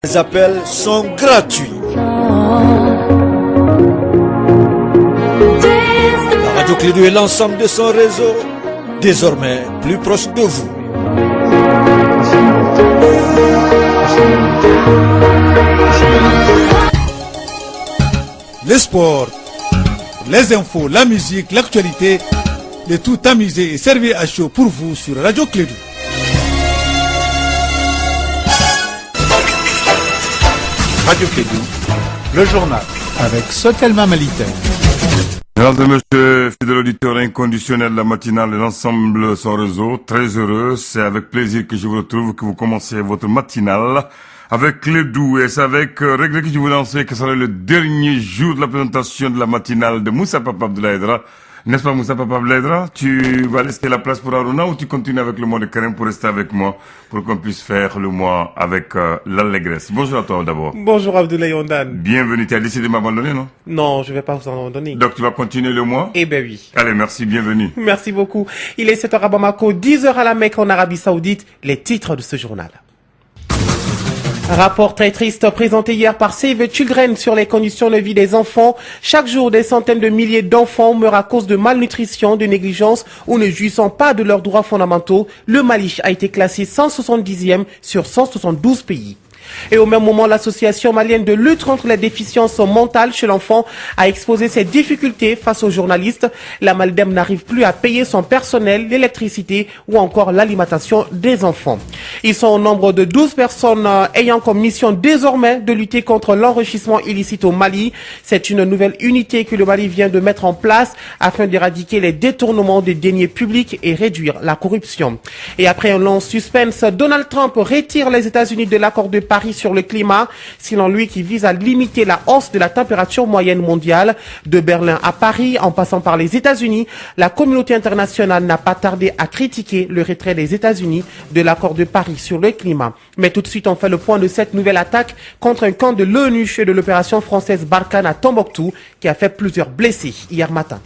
Les appels sont gratuits. La Radio Clé 2 et l'ensemble de son réseau, désormais plus proche de vous. Les sports, les infos, la musique, l'actualité, le tout tamisé et servi à chaud pour vous sur Radio Clé 2. Radio Clé 2, le journal avec Sotelma Malitaire. Mesdames et messieurs, fidèles auditeurs inconditionnels de la matinale de l'ensemble de son réseau, très heureux, c'est avec plaisir que je vous retrouve, que vous commencez votre matinale avec Clé 2 et c'est avec regret que je vous lance que ce sera le dernier jour de la présentation de la matinale de Moussa Papa Abdoulaye Aidara. N'est-ce pas Moussa Papa Abdoulaye Aidara? Tu vas laisser la place pour Aruna ou tu continues avec le mois de Karim pour rester avec moi pour qu'on puisse faire le mois avec l'allégresse? Bonjour à toi d'abord. Bonjour Abdoulaye Ondane. Bienvenue, tu as décidé de m'abandonner, non? Non, je vais pas vous abandonner. Donc tu vas continuer le mois? Eh ben oui. Allez, merci, bienvenue. Merci beaucoup. Il est 7h à Bamako, 10h à la Mecque en Arabie Saoudite. Les titres de ce journal. Rapport très triste présenté hier par Save the Children sur les conditions de vie des enfants. Chaque jour, des centaines de milliers d'enfants meurent à cause de malnutrition, de négligence ou ne jouissant pas de leurs droits fondamentaux. Le Mali a été classé 170e sur 172 pays. Et au même moment, l'association malienne de lutte contre les déficiences mentales chez l'enfant a exposé ses difficultés face aux journalistes. La Maldem n'arrive plus à payer son personnel, l'électricité ou encore l'alimentation des enfants. Ils sont au nombre de 12 personnes ayant comme mission désormais de lutter contre l'enrichissement illicite au Mali. C'est une nouvelle unité que le Mali vient de mettre en place afin d'éradiquer les détournements des deniers publics et réduire la corruption. Et après un long suspense, Donald Trump retire les États-Unis de l'accord de Paris sur le climat, selon lui qui vise à limiter la hausse de la température moyenne mondiale. De Berlin à Paris, en passant par les États-Unis, la communauté internationale n'a pas tardé à critiquer le retrait des États-Unis de l'accord de Paris sur le climat. Mais tout de suite, on fait le point de cette nouvelle attaque contre un camp de l'ONU et de l'opération française Barkhane à Tombouctou qui a fait plusieurs blessés hier matin.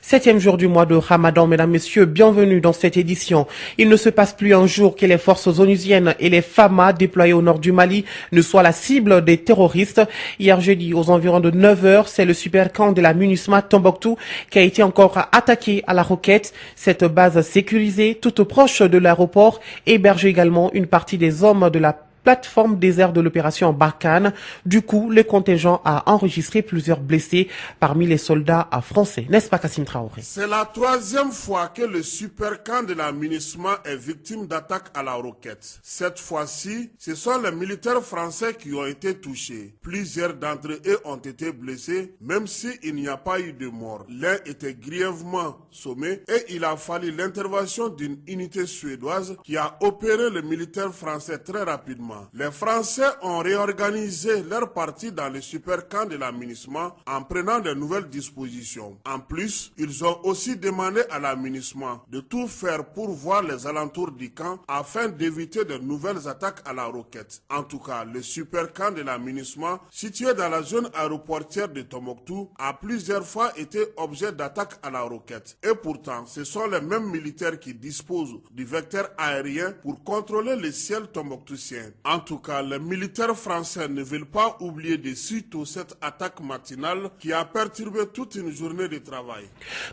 Septième jour du mois de Ramadan, mesdames, messieurs, bienvenue dans cette édition. Il ne se passe plus un jour que les forces onusiennes et les FAMA déployées au nord du Mali ne soient la cible des terroristes. Hier jeudi, aux environs de 9h, c'est le super camp de la MINUSMA Tombouctou qui a été encore attaqué à la roquette. Cette base sécurisée, toute proche de l'aéroport, héberge également une partie des hommes de la plateforme désert de l'opération Barkhane. Du coup, le contingent a enregistré plusieurs blessés parmi les soldats français. N'est-ce pas, Kassim Traoré? C'est la troisième fois que le super camp de la MINUSMA est victime d'attaques à la roquette. Cette fois-ci, ce sont les militaires français qui ont été touchés. Plusieurs d'entre eux ont été blessés, même s'il n'y a pas eu de mort. L'un était grièvement sommé et il a fallu l'intervention d'une unité suédoise qui a opéré le militaire français très rapidement. Les Français ont réorganisé leur partie dans le super camp de la MINUSMA en prenant de nouvelles dispositions. En plus, ils ont aussi demandé à la MINUSMA de tout faire pour voir les alentours du camp afin d'éviter de nouvelles attaques à la roquette. En tout cas, le super camp de la MINUSMA, situé dans la zone aéroportière de Tombouctou, a plusieurs fois été objet d'attaques à la roquette. Et pourtant, ce sont les mêmes militaires qui disposent du vecteur aérien pour contrôler le ciel tombouctousien. En tout cas, les militaires français ne veulent pas oublier de suite cette attaque matinale qui a perturbé toute une journée de travail.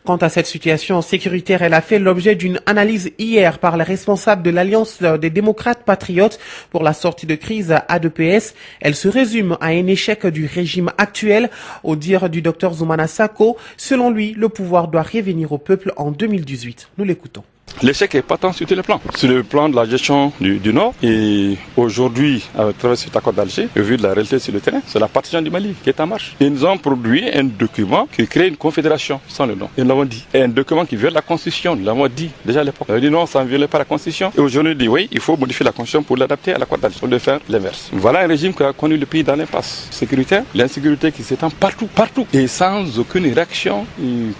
Quant à cette situation sécuritaire, elle a fait l'objet d'une analyse hier par les responsables de l'Alliance des démocrates patriotes pour la sortie de crise ADPS. Elle se résume à un échec du régime actuel. Au dire du docteur Zoumana Sako, selon lui, le pouvoir doit revenir au peuple en 2018. Nous l'écoutons. L'échec est patent sur tous les plans. Sur le plan de la gestion du Nord, et aujourd'hui, à travers cet accord d'Alger, au vu de la réalité sur le terrain, c'est la partition du Mali qui est en marche. Ils nous ont produit un document qui crée une confédération, sans le nom. Ils l'avons dit. Et un document qui viole la Constitution, nous l'avons dit déjà à l'époque. On a dit non, ça ne viole pas la Constitution. Et aujourd'hui, on dit oui, il faut modifier la Constitution pour l'adapter à l'accord d'Alger, pour le faire l'inverse. Voilà un régime qui a connu le pays dans l'impasse sécuritaire, l'insécurité qui s'étend partout, et sans aucune réaction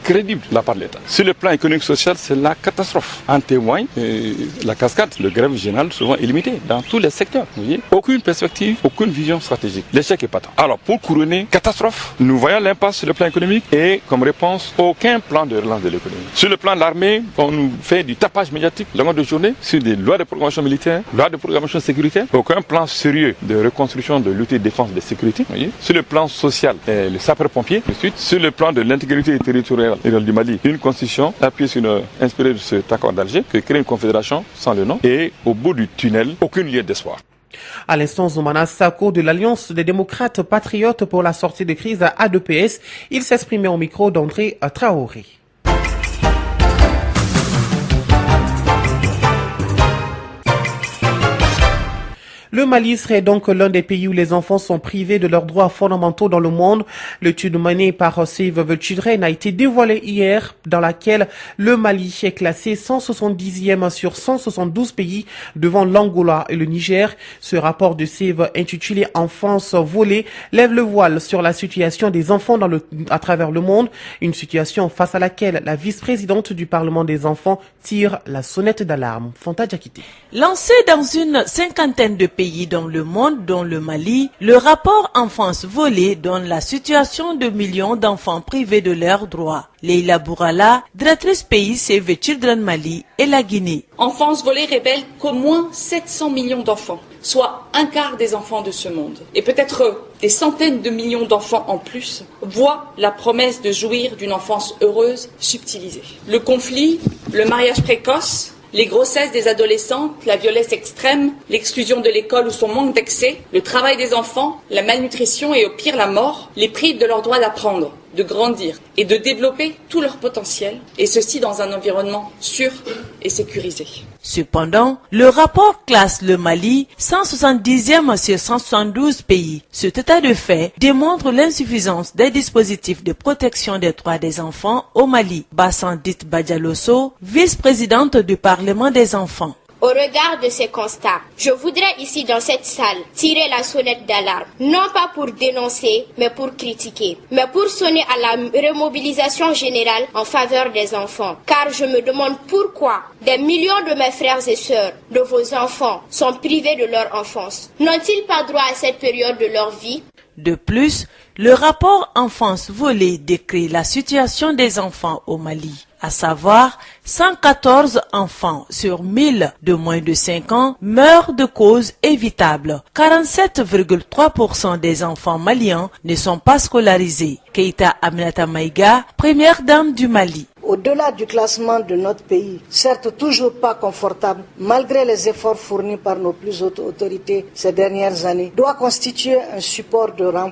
crédible de la part de l'État. Sur le plan économique et social, c'est la catastrophe. En témoigne la cascade, le grève général souvent illimité dans tous les secteurs. Vous voyez, aucune perspective, aucune vision stratégique. L'échec est patent. Alors pour couronner catastrophe, nous voyons l'impasse sur le plan économique et comme réponse aucun plan de relance de l'économie. Sur le plan de l'armée, on nous fait du tapage médiatique longueur de journée sur des lois de programmation militaire, lois de programmation sécuritaire, aucun plan sérieux de reconstruction de l'outil de défense de sécurité. Vous voyez. Sur le plan social, le sapeur-pompier, ensuite sur le plan de l'intégrité territoriale du Mali, une constitution appuyée sur inspirée de cet accord d'Alger, qui crée une confédération sans le nom, et au bout du tunnel, aucune lieu d'espoir. À l'instant, Zoumana Sako de l'Alliance des démocrates patriotes pour la sortie de crise à ADPS, il s'exprimait au micro d'André Traoré. Le Mali serait donc l'un des pays où les enfants sont privés de leurs droits fondamentaux dans le monde. L'étude menée par Save the Children a été dévoilée hier, dans laquelle le Mali est classé 170e sur 172 pays devant l'Angola et le Niger. Ce rapport de Save intitulé Enfance volée lève le voile sur la situation des enfants à travers le monde, une situation face à laquelle la vice-présidente du Parlement des enfants tire la sonnette d'alarme. Fanta Diakité. Lancé dans une cinquantaine de pays dans le monde, dont le Mali, le rapport Enfance volée donne la situation de millions d'enfants privés de leurs droits. Leila Bourala, directrice pays Save the Children Mali et la Guinée. Enfance volée révèle qu'au moins 700 millions d'enfants, soit un quart des enfants de ce monde, et peut-être des centaines de millions d'enfants en plus, voient la promesse de jouir d'une enfance heureuse subtilisée. Le conflit, le mariage précoce, les grossesses des adolescentes, la violence extrême, l'exclusion de l'école ou son manque d'accès, le travail des enfants, la malnutrition et au pire la mort, les privent de leur droit d'apprendre, de grandir et de développer tout leur potentiel, et ceci dans un environnement sûr et sécurisé. Cependant, le rapport classe le Mali 170e sur 172 pays. Cet état de fait démontre l'insuffisance des dispositifs de protection des droits des enfants au Mali. Bassandit Badialoso, vice-présidente du Parlement des enfants. Au regard de ces constats, je voudrais ici dans cette salle tirer la sonnette d'alarme, non pas pour dénoncer, mais pour critiquer, mais pour sonner à la remobilisation générale en faveur des enfants. Car je me demande pourquoi des millions de mes frères et sœurs, de vos enfants, sont privés de leur enfance. N'ont-ils pas droit à cette période de leur vie? De plus, le rapport Enfance volée décrit la situation des enfants au Mali, à savoir 114 enfants sur 1000 de moins de 5 ans meurent de causes évitables. 47,3% des enfants maliens ne sont pas scolarisés. Keïta Aminata Maïga, première dame du Mali. Au-delà du classement de notre pays, certes toujours pas confortable, malgré les efforts fournis par nos plus hautes autorités ces dernières années, doit constituer un support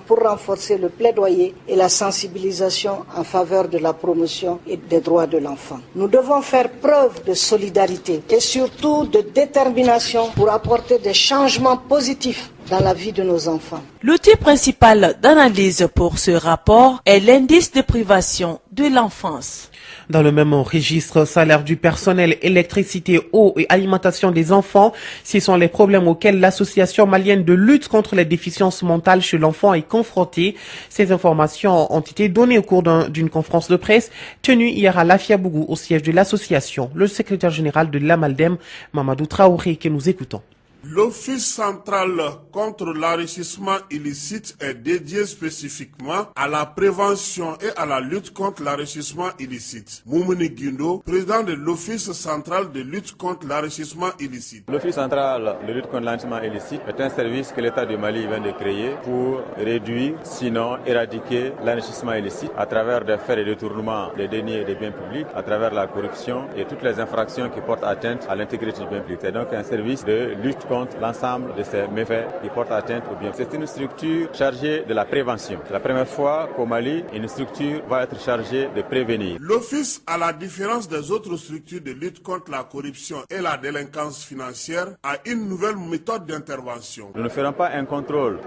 pour renforcer le plaidoyer et la sensibilisation en faveur de la promotion et des droits de l'enfant. Nous devons faire preuve de solidarité et surtout de détermination pour apporter des changements positifs dans la vie de nos enfants. L'outil principal d'analyse pour ce rapport est l'indice de privation de l'enfance. Dans le même registre, salaire du personnel, électricité, eau et alimentation des enfants, ce sont les problèmes auxquels l'association malienne de lutte contre les déficiences mentales chez l'enfant est confrontée. Ces informations ont été données au cours d'une conférence de presse tenue hier à Lafiabougou au siège de l'association. Le secrétaire général de l'Amaldem, Mamadou Traoré, que nous écoutons. L'Office central contre l'enrichissement illicite est dédié spécifiquement à la prévention et à la lutte contre l'enrichissement illicite. Moumouni Guindo, président de l'Office central de lutte contre l'enrichissement illicite. L'Office central de lutte contre l'enrichissement illicite est un service que l'État du Mali vient de créer pour réduire, sinon éradiquer l'enrichissement illicite à travers des faits de détournement des deniers et des biens publics, à travers la corruption et toutes les infractions qui portent atteinte à l'intégrité du bien public. C'est donc un service de lutte contre l'ensemble de ces méfaits qui portent atteinte au bien. C'est une structure chargée de la prévention. C'est la première fois qu'au Mali, une structure va être chargée de prévenir. L'Office, à la différence des autres structures de lutte contre la corruption et la délinquance financière, a une nouvelle méthode d'intervention. Nous ne ferons pas un contrôle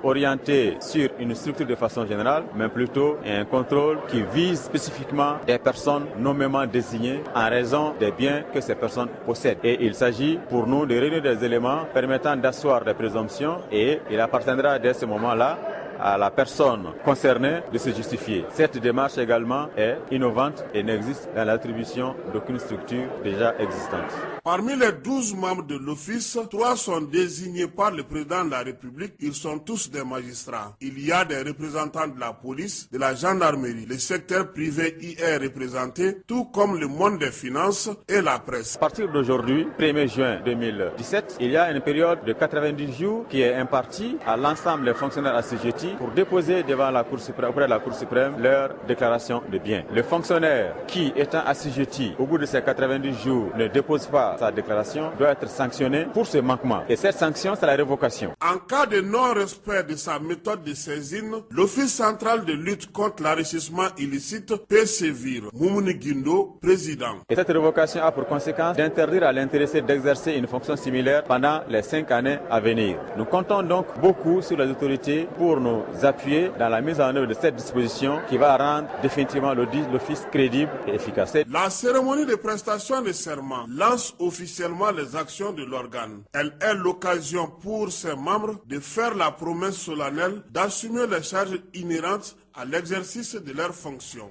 orienté sur une structure de façon générale, mais plutôt un contrôle qui vise spécifiquement des personnes nommément désignées en raison des biens que ces personnes possèdent. Et il s'agit pour nous de réunir des éléments permettant d'asseoir des présomptions et il appartiendra dès ce moment-là à la personne concernée de se justifier. Cette démarche également est innovante et n'existe dans l'attribution d'aucune structure déjà existante. Parmi les 12 membres de l'office, 3 sont désignés par le président de la République. Ils sont tous des magistrats. Il y a des représentants de la police, de la gendarmerie. Le secteur privé y est représenté, tout comme le monde des finances et la presse. À partir d'aujourd'hui, 1er juin 2017, il y a une période de 90 jours qui est impartie à l'ensemble des fonctionnaires assujettis pour déposer devant la Cour suprême, auprès de la Cour suprême leur déclaration de biens. Le fonctionnaire qui, étant assujetti au bout de ces 90 jours, ne dépose pas sa déclaration doit être sanctionné pour ce manquement. Et cette sanction, c'est la révocation. En cas de non-respect de sa méthode de saisine, l'Office central de lutte contre l'enrichissement illicite peut sévir. Moumouni Guindo, président. Et cette révocation a pour conséquence d'interdire à l'intéressé d'exercer une fonction similaire pendant les 5 années à venir. Nous comptons donc beaucoup sur les autorités pour nous appuyer dans la mise en œuvre de cette disposition qui va rendre définitivement l'office crédible et efficace. La cérémonie de prestation de serment lance officiellement les actions de l'organe. Elle est l'occasion pour ses membres de faire la promesse solennelle d'assumer les charges inhérentes à l'exercice de leurs fonctions.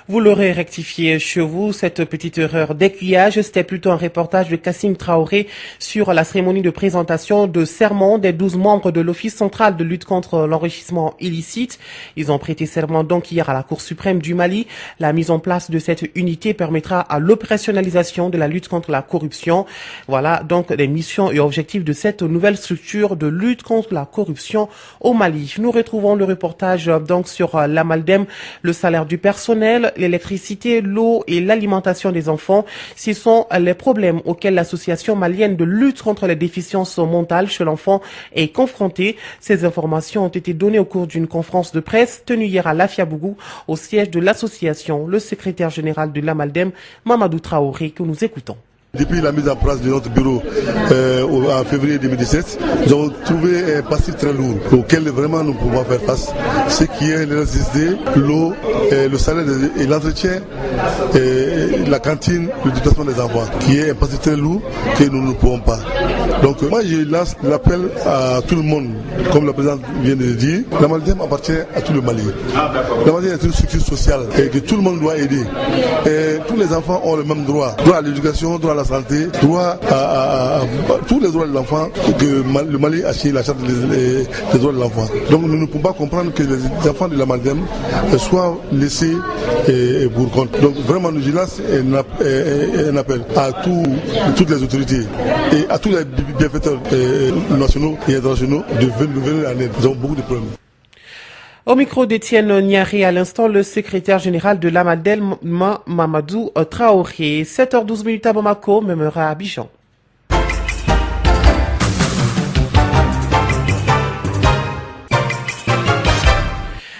Vous l'aurez rectifié chez vous, cette petite erreur d'aiguillage. C'était plutôt un reportage de Kassim Traoré sur la cérémonie de présentation de serment des 12 membres de l'Office central de lutte contre l'enrichissement illicite. Ils ont prêté serment donc hier à la Cour suprême du Mali. La mise en place de cette unité permettra à l'opérationnalisation de la lutte contre la corruption. Voilà donc les missions et objectifs de cette nouvelle structure de lutte contre la corruption au Mali. Nous retrouvons le reportage donc sur l'Amaldem, le salaire du personnel, l'électricité, l'eau et l'alimentation des enfants. Ce sont les problèmes auxquels l'association malienne de lutte contre les déficiences mentales chez l'enfant est confrontée. Ces informations ont été données au cours d'une conférence de presse tenue hier à Lafiabougou, au siège de l'association. Le secrétaire général de l'Amaldem, Mamadou Traoré, que nous écoutons. Depuis la mise en place de notre bureau en février 2017, nous avons trouvé un passif très lourd auquel vraiment nous pouvons faire face. Ce qui est l'électricité, l'eau, le salaire et l'entretien, la cantine, le déplacement des enfants, qui est un passif très lourd que nous ne pouvons pas. Donc moi je lance l'appel à tout le monde, comme le président vient de le dire. L'Amaldem appartient à tout le Mali. L'Amaldem est une structure sociale et que tout le monde doit aider. Et tous les enfants ont le même droit. Droit à l'éducation, droit à la santé, droit à tous les droits de l'enfant que le Mali a signé la charte des droits de l'enfant. Donc nous ne pouvons pas comprendre que les enfants de l'Amaldem soient laissés pour compte. Donc vraiment je lance un appel à toutes les autorités et à tous les bienfaiteurs nationaux et internationaux de venir en aide. Nous avons beaucoup de problèmes. Au micro d'Étienne Niaré, à l'instant, le secrétaire général de l'Amaldem, Mamadou Traoré. 7h12 à Bamako, même heure à Abidjan.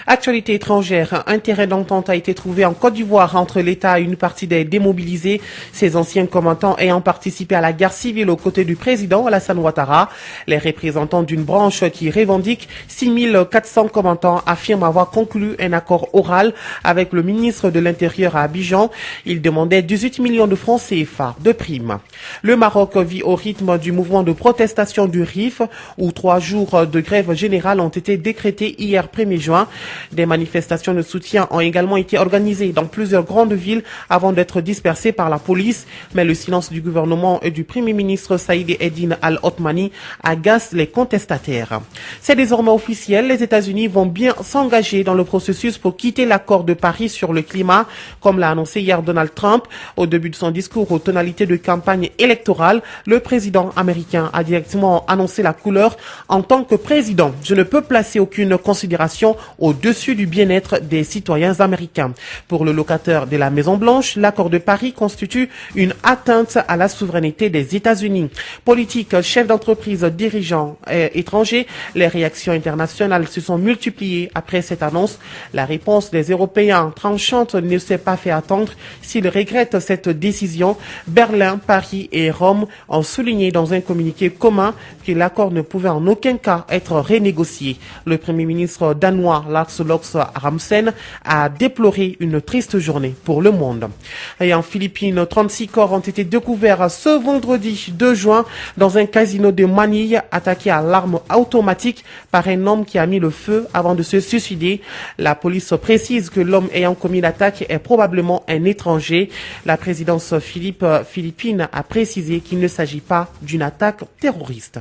Actualité étrangère, un terrain d'entente a été trouvé en Côte d'Ivoire entre l'État et une partie des démobilisés. Ces anciens combattants ayant participé à la guerre civile aux côtés du président Alassane Ouattara. Les représentants d'une branche qui revendique 6400 combattants affirment avoir conclu un accord oral avec le ministre de l'Intérieur à Abidjan. Ils demandaient 18 millions de francs CFA de primes. Le Maroc vit au rythme du mouvement de protestation du RIF, où 3 jours de grève générale ont été décrétés hier 1er juin. Des manifestations de soutien ont également été organisées dans plusieurs grandes villes avant d'être dispersées par la police. Mais le silence du gouvernement et du Premier ministre Saïd Eddine Al-Othmani agace les contestataires. C'est désormais officiel, les États-Unis vont bien s'engager dans le processus pour quitter l'accord de Paris sur le climat, comme l'a annoncé hier Donald Trump. Au début de son discours aux tonalités de campagne électorale, le président américain a directement annoncé la couleur en tant que président. Je ne peux placer aucune considération au-dessus du bien-être des citoyens américains. Pour le locataire de la Maison-Blanche, l'accord de Paris constitue une atteinte à la souveraineté des États-Unis. Politiques, chefs d'entreprise, dirigeants étrangers, les réactions internationales se sont multipliées après cette annonce. La réponse des Européens tranchante ne s'est pas fait attendre. S'ils regrettent cette décision, Berlin, Paris et Rome ont souligné dans un communiqué commun que l'accord ne pouvait en aucun cas être renégocié. Le Premier ministre danois Lars Lox Ramsen a déploré une triste journée pour le monde. Et en Philippines, 36 corps ont été découverts ce vendredi 2 juin dans un casino de Manille attaqué à l'arme automatique par un homme qui a mis le feu avant de se suicider. La police précise que l'homme ayant commis l'attaque est probablement un étranger. La présidence philippine a précisé qu'il ne s'agit pas d'une attaque terroriste.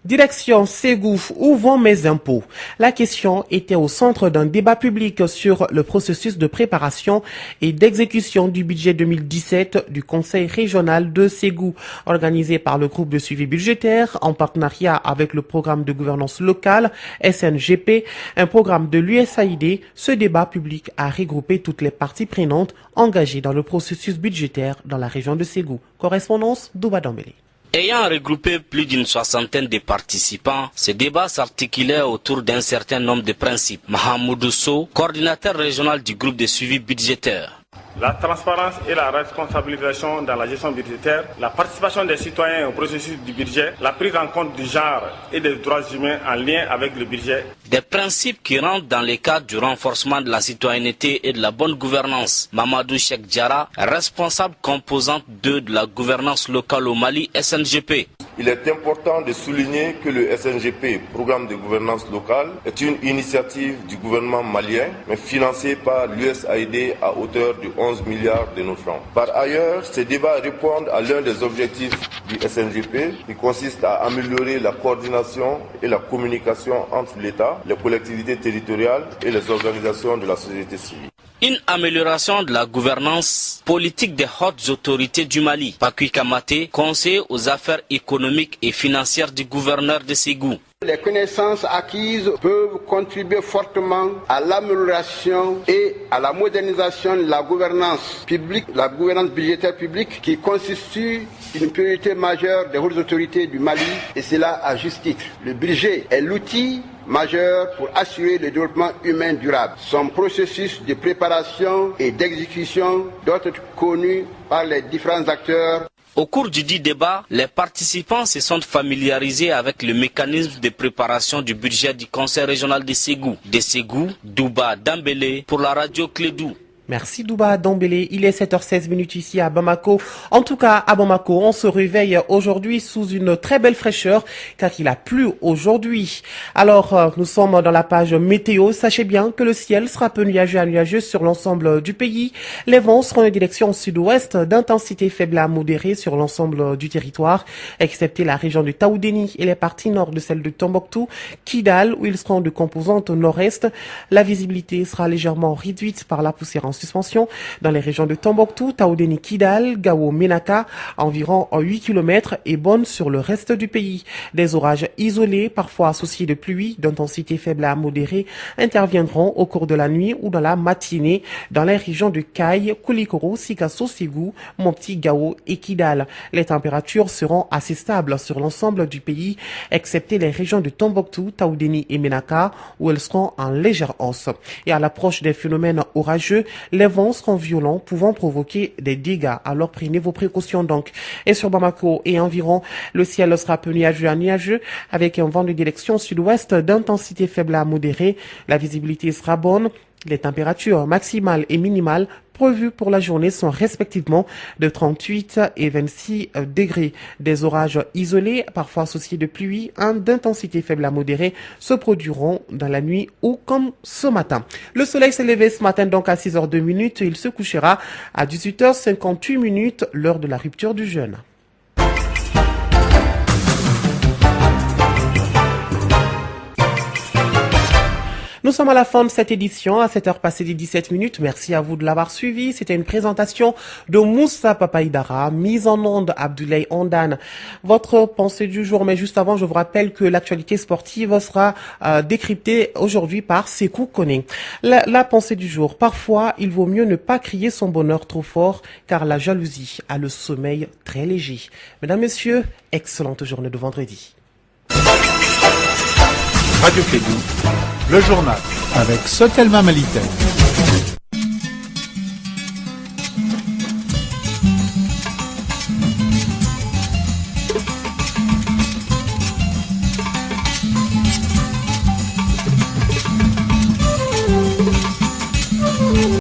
Direction Ségou, où vont mes impôts? La question était au centre d'un débat public sur le processus de préparation et d'exécution du budget 2017 du Conseil régional de Ségou, organisé par le groupe de suivi budgétaire en partenariat avec le programme de gouvernance locale SNGP, un programme de l'USAID. Ce débat public a regroupé toutes les parties prenantes engagées dans le processus budgétaire dans la région de Ségou. Correspondance Douba Dambélé. Ayant regroupé plus d'une soixantaine de participants, ce débat s'articulait autour d'un certain nombre de principes. Mahamoudou Sow, coordinateur régional du groupe de suivi budgétaire. La transparence et la responsabilisation dans la gestion budgétaire, la participation des citoyens au processus du budget, la prise en compte du genre et des droits humains en lien avec le budget. Des principes qui rentrent dans le cadre du renforcement de la citoyenneté et de la bonne gouvernance. Mamadou Cheikh Diarra, responsable composante 2 de la gouvernance locale au Mali, SNGP. Il est important de souligner que le SNGP, Programme de gouvernance locale, est une initiative du gouvernement malien, mais financée par l'USAID à hauteur de 11 milliards de nos francs. Par ailleurs, ces débats répondent à l'un des objectifs du SNGP, qui consiste à améliorer la coordination et la communication entre l'État, les collectivités territoriales et les organisations de la société civile. Une amélioration de la gouvernance politique des hautes autorités du Mali. Pakui Kamate, conseiller aux affaires économiques et financières du gouverneur de Ségou. Les connaissances acquises peuvent contribuer fortement à l'amélioration et à la modernisation de la gouvernance publique, la gouvernance budgétaire publique qui constitue une priorité majeure des hautes autorités du Mali et cela à juste titre. Le budget est l'outil majeur pour assurer le développement humain durable. Son processus de préparation et d'exécution doit être connu par les différents acteurs. Au cours du dit débat, les participants se sont familiarisés avec le mécanisme de préparation du budget du Conseil régional de Ségou. De Ségou, Douba Dambélé pour la radio Clédou. Merci Douba Dambélé. Il est 7h16 ici à Bamako. En tout cas, à Bamako, on se réveille aujourd'hui sous une très belle fraîcheur car il a plu aujourd'hui. Alors, nous sommes dans la page météo. Sachez bien que le ciel sera peu nuageux à nuageux sur l'ensemble du pays. Les vents seront en direction sud-ouest d'intensité faible à modérée sur l'ensemble du territoire, excepté la région de Taoudéni et les parties nord de celle de Tombouctou, Kidal, où ils seront de composante nord-est. La visibilité sera légèrement réduite par la poussière en suspension dans les régions de Tombouctou, Taoudéni, Kidal, Gao, Menaka, environ 8 km et bonne sur le reste du pays. Des orages isolés, parfois associés de pluie d'intensité faible à modérée, interviendront au cours de la nuit ou dans la matinée dans les régions de Kaye, Koulikoro, Sikasso, Ségou, Mopti, Gao et Kidal. Les températures seront assez stables sur l'ensemble du pays, excepté les régions de Tombouctou, Taoudéni et Menaka, où elles seront en légère hausse. Et à l'approche des phénomènes orageux, les vents seront violents, pouvant provoquer des dégâts. Alors prenez vos précautions donc. Et sur Bamako et environ, le ciel sera peu nuageux à nuageux, avec un vent de direction sud-ouest d'intensité faible à modérée. La visibilité sera bonne. Les températures maximales et minimales prévues pour la journée sont respectivement de 38 et 26 degrés. Des orages isolés, parfois associés de pluie, d'intensité faible à modérée, se produiront dans la nuit ou comme ce matin. Le soleil s'est levé ce matin donc à 6h02. Il se couchera à 18h58, l'heure de la rupture du jeûne. Nous sommes à la fin de cette édition, à 7h passées de 17 minutes. Merci à vous de l'avoir suivi. C'était une présentation de Moussa Papaïdara, mise en onde Abdoulaye Ondane. Votre pensée du jour, mais juste avant, je vous rappelle que l'actualité sportive sera décryptée aujourd'hui par Sekou Koné. La pensée du jour. Parfois, il vaut mieux ne pas crier son bonheur trop fort, car la jalousie a le sommeil très léger. Mesdames, Messieurs, excellente journée de vendredi. Radio Clédou, le journal avec Sotelma Malitel.